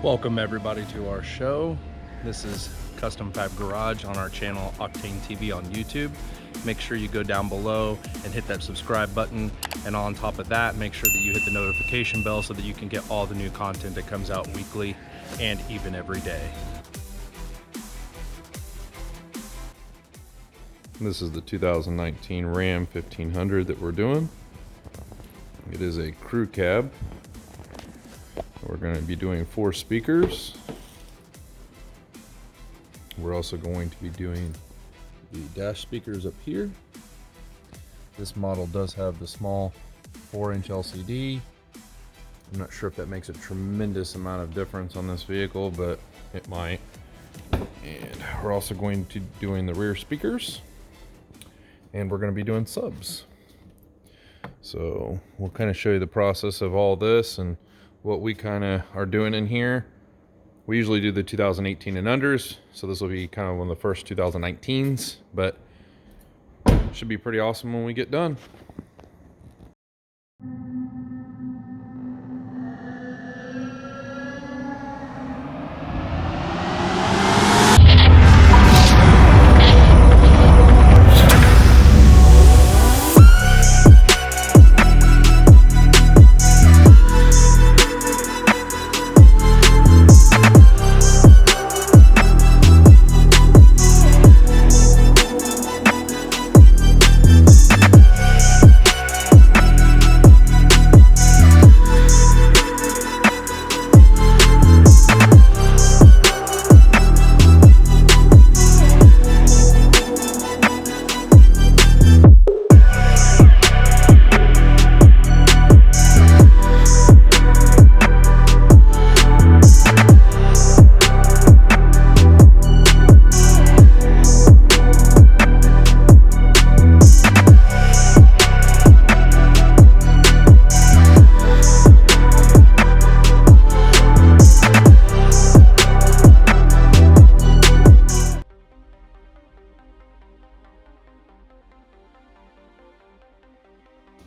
Welcome everybody to our show. This is Custom Fab Garage on our channel Octane TV on YouTube. Make sure you go down below and hit that subscribe button, and on top of that, make sure that you hit the notification bell so that you can get all the new content that comes out weekly and even every day. This is the 2019 Ram 1500 that we're doing. It is a crew cab. We're going to be doing 4 speakers. We're also going to be doing the dash speakers up here. This model does have the small 4-inch LCD. I'm not sure if that makes a tremendous amount of difference on this vehicle, but it might. And we're also going to be doing the rear speakers. And we're going to be doing subs. So we'll kind of show you the process of all this and what we kind of are doing in here. We usually do the 2018 and unders, so this will be kind of one of the first 2019s, but it should be pretty awesome when we get done.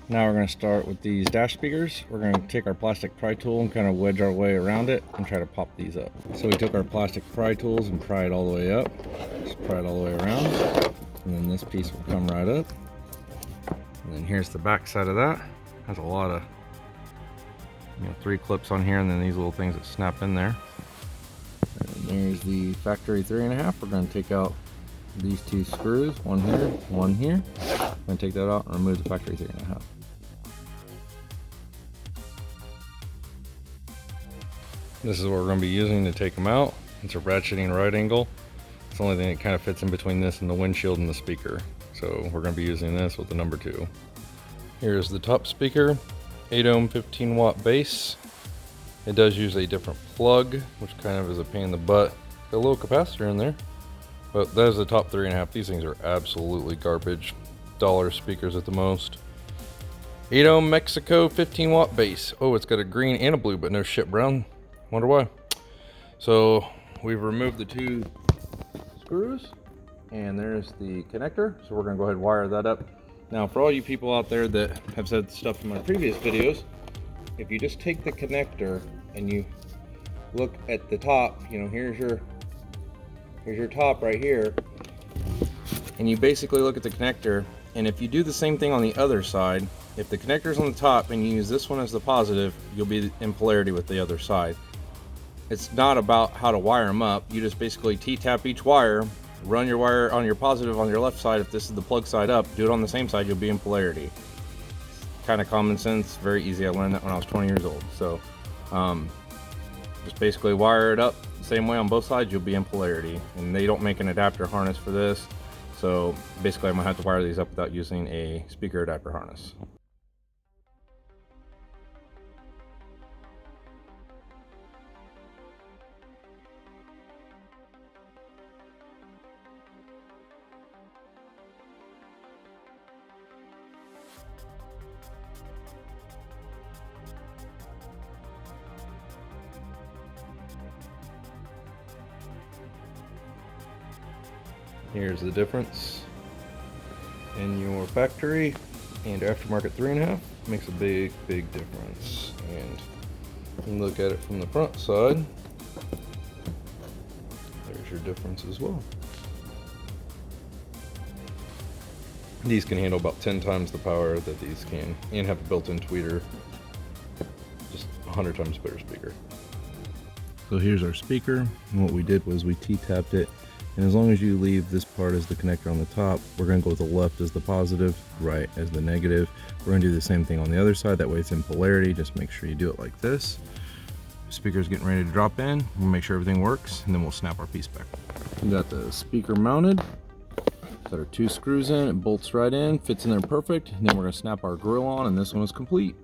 Now we're going to start with these dash speakers. We're going to take our plastic pry tool and kind of wedge our way around it and try to pop these up. So we took our plastic pry tools and pry it all the way up. Just pry it all the way around. And then this piece will come right up. And then here's the back side of that. Has a lot of 3 clips on here, and then these little things that snap in there. And there's the factory 3.5. We're going to take out these 2 screws, one here, one here. I'm going to take that out and remove the factory 3.5. This is what we're going to be using to take them out. It's a ratcheting right angle. It's the only thing that kind of fits in between this and the windshield and the speaker. So we're going to be using this with the number 2. Here's the top speaker, 8 ohm 15 watt base. It does use a different plug, which kind of is a pain in the butt. Got a little capacitor in there, but that is the top 3.5. These things are absolutely garbage. $1 speakers at the most. 8 ohm Mexico 15 watt base. Oh, it's got a green and a blue, but no shit brown. Wonder why. So we've removed the 2 screws, and there's the connector. So we're gonna go ahead and wire that up. Now, for all you people out there that have said stuff in my previous videos, if you just take the connector and you look at the top, here's your top right here, and you basically look at the connector, and if you do the same thing on the other side, if the connector's on the top and you use this one as the positive, you'll be in polarity with the other side. It's not about how to wire them up. You just basically T-tap each wire, run your wire on your positive on your left side. If this is the plug side up, do it on the same side, you'll be in polarity. Kind of common sense, very easy. I learned that when I was 20 years old. So just basically wire it up the same way on both sides, you'll be in polarity. And they don't make an adapter harness for this. So basically I'm gonna have to wire these up without using a speaker adapter harness. Here's the difference in your factory and aftermarket 3.5. Makes a big difference. And you can look at it from the front side. major difference as well. These can handle about 10 times the power that these can, and have a built-in tweeter. Just 100 times better speaker. So here's our speaker, and what we did was we T-tapped it, and as long as you leave this part as the connector on the top, we're going to go with the left as the positive, right as the negative. We're going to do the same thing on the other side, that way it's in polarity. Just make sure you do it like this. Speaker's getting ready to drop in. We'll make sure everything works, and then we'll snap our piece back. We got the speaker mounted. Got our 2 screws in, it bolts right in, fits in there perfect, and then we're going to snap our grill on, and this one is complete.